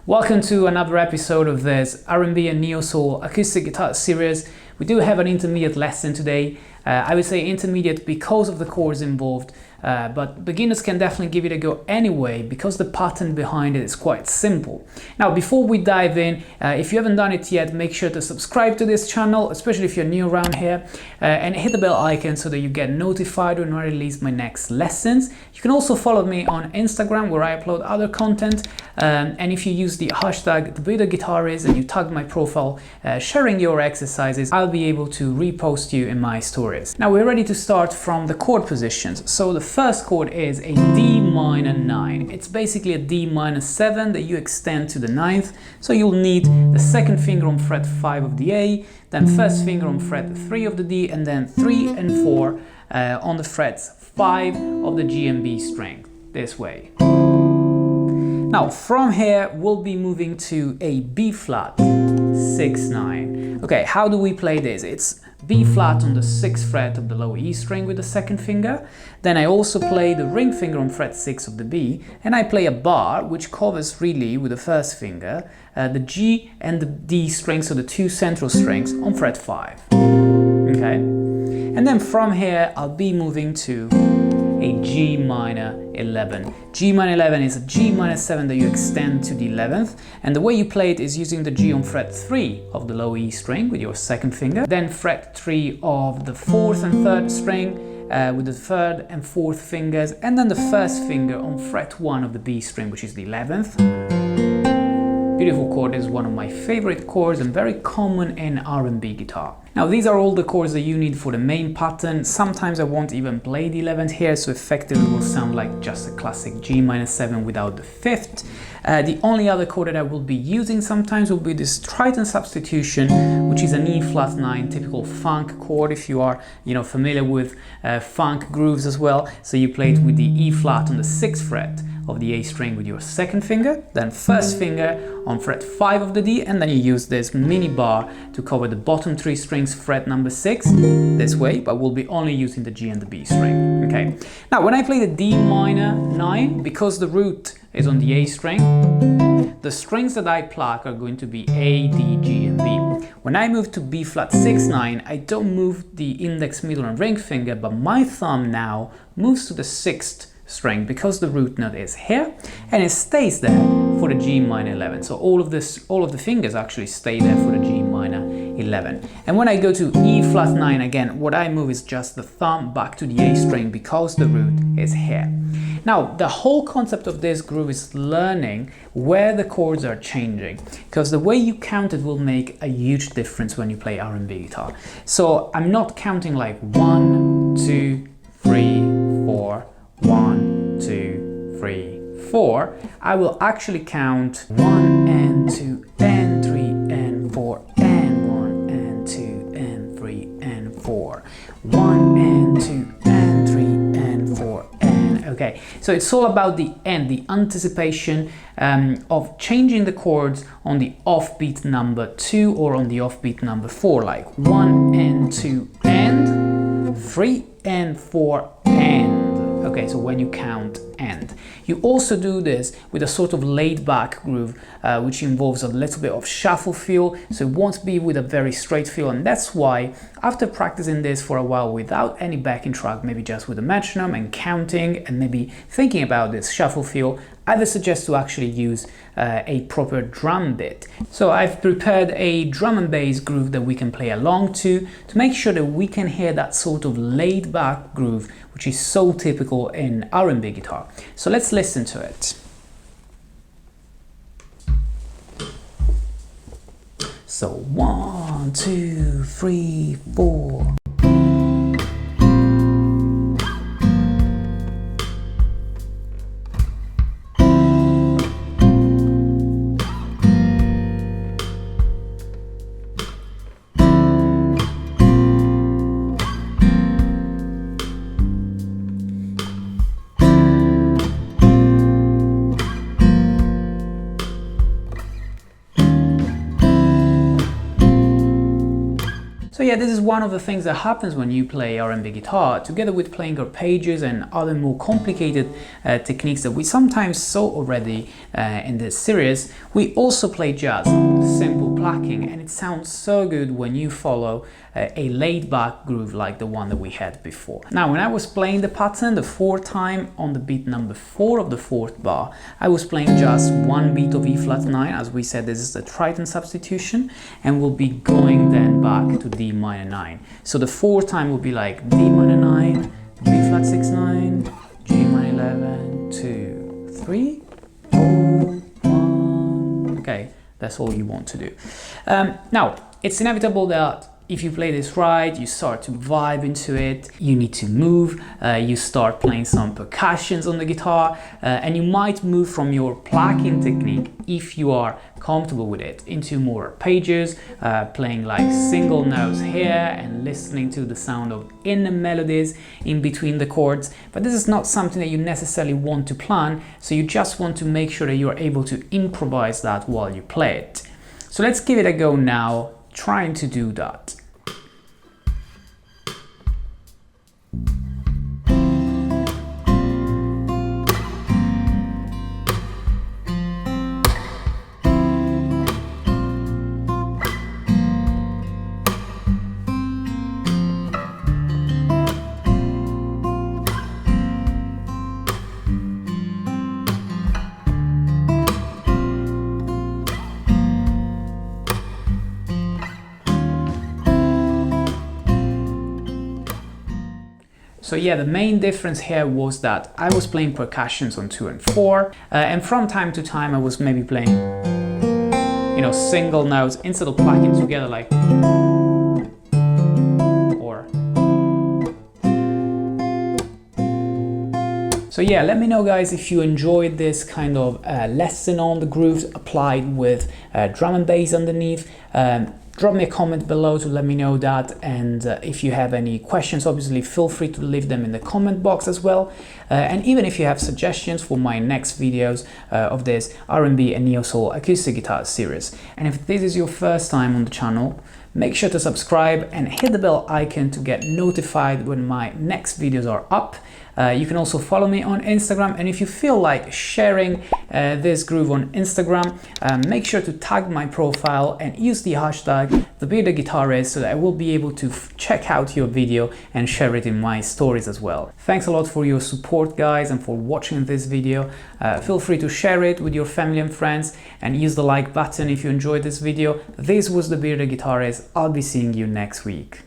Welcome to another episode of this RnB and Neo-Soul Acoustic Guitar series. We do have an intermediate lesson today. I would say intermediate because of the chords involved, but beginners can definitely give it a go anyway because the pattern behind it is quite simple. Now, before we dive in, if you haven't done it yet, make sure to subscribe to this channel, especially if you're new around here, and hit the bell icon so that you get notified when I release my next lessons. You can also follow me on Instagram where I upload other content, and if you use the hashtag #TheBeardedGuitarist and you tag my profile sharing your exercises, I'll be able to repost you in my stories. Now we're ready to start from the chord positions. So the first chord is a D minor 9. It's basically a D minor 7 that you extend to the 9th. So you'll need the second finger on fret 5 of the A, then first finger on fret 3 of the D, and then 3 and 4 on the frets 5 of the G and B string, this way. Now from here we'll be moving to a B flat 6-9. Okay, how do we play this? It's B flat on the 6th fret of the low E string with the second finger. Then I also play the ring finger on fret 6 of the B, and I play a bar which covers really with the first finger the G and the D strings, so the two central strings on fret 5. Okay, and then from here I'll be moving to a G minor 11. G minor 11 is a G minor 7 that you extend to the 11th, and the way you play it is using the G on fret 3 of the low E string with your second finger, then fret 3 of the 4th and 3rd string with the 3rd and 4th fingers, and then the first finger on fret 1 of the B string, which is the 11th. Beautiful chord, is one of my favorite chords and very common in R&B guitar. Now these are all the chords that you need for the main pattern. Sometimes I won't even play the 11th here, so effectively it will sound like just a classic G minor 7 without the 5th. The only other chord that I will be using sometimes will be this tritone substitution, which is an E flat 9, typical funk chord if you are familiar with funk grooves as well. So you play it with the E flat on the 6th fret of the A string with your second finger, then first finger on fret 5 of the D, and then you use this mini bar to cover the bottom 3 strings fret number 6 this way, but we'll be only using the G and the B string. Okay, now when I play the D minor 9, because the root is on the A string, the strings that I pluck are going to be A, D, G and B. When I move to B flat 6-9, I don't move the index, middle and ring finger, but my thumb now moves to the 6th string because the root note is here, and it stays there for the G minor 11. So all of the fingers actually stay there for the G minor 11. And when I go to E flat 9 again, what I move is just the thumb back to the A string because the root is here. Now the whole concept of this groove is learning where the chords are changing, because the way you count it will make a huge difference when you play R&B guitar. So I'm not counting like 1, 2, 3, 4, 1, 2, 3, 4. I will actually count 1 and 2 and 3 and 4 and 1 and 2 and 3 and 4. 1 and 2 and 3 and 4 and okay. So it's all about the end, the anticipation of changing the chords on the offbeat number 2 or on the offbeat number 4, like 1 and 2 and 3 and 4 and. Okay, so when you count and. You also do this with a sort of laid-back groove, which involves a little bit of shuffle feel, so it won't be with a very straight feel, and that's why after practicing this for a while without any backing track, maybe just with a metronome and counting and maybe thinking about this shuffle feel, I would suggest to actually use a proper drum bit. So I've prepared a drum and bass groove that we can play along to make sure that we can hear that sort of laid-back groove, which is so typical in R&B guitar. So let's listen to it. So 1, 2, 3, 4. yeah, this is one of the things that happens when you play R&B guitar, together with playing arpeggios and other more complicated techniques that we sometimes saw already in this series. We also play just simple plucking, and it sounds so good when you follow a laid-back groove like the one that we had before. Now, when I was playing the pattern the fourth time on the beat number 4 of the 4th bar, I was playing just one beat of E flat 9. As we said, this is the tritone substitution, and we'll be going then back to D minor 9. So the fourth time will be like D minor 9, B flat 6 9, G minor 11, 2, 3, 4, 1. Okay, that's all you want to do. Now, it's inevitable that if you play this right, you start to vibe into it, you need to move, you start playing some percussions on the guitar, and you might move from your plucking technique, if you are comfortable with it, into more arpeggios, playing like single notes here and listening to the sound of inner melodies in between the chords. But this is not something that you necessarily want to plan, so you just want to make sure that you're able to improvise that while you play it. So let's give it a go now, trying to do that. So yeah, the main difference here was that I was playing percussions on 2 and 4, and from time to time I was maybe playing, you know, single notes instead of plucking together like or. So yeah, let me know guys if you enjoyed this kind of lesson on the grooves applied with drum and bass underneath. Drop me a comment below to let me know that, and if you have any questions, obviously feel free to leave them in the comment box as well, and even if you have suggestions for my next videos of this R&B and Neo-Soul acoustic guitar series. And if this is your first time on the channel, make sure to subscribe and hit the bell icon to get notified when my next videos are up. You can also follow me on Instagram, and if you feel like sharing this groove on Instagram, make sure to tag my profile and use the hashtag #TheBeardedGuitarist so that I will be able to check out your video and share it in my stories as well. Thanks a lot for your support guys and for watching this video. Feel free to share it with your family and friends, and use the like button if you enjoyed this video. This was The Bearded Guitarist. I'll be seeing you next week.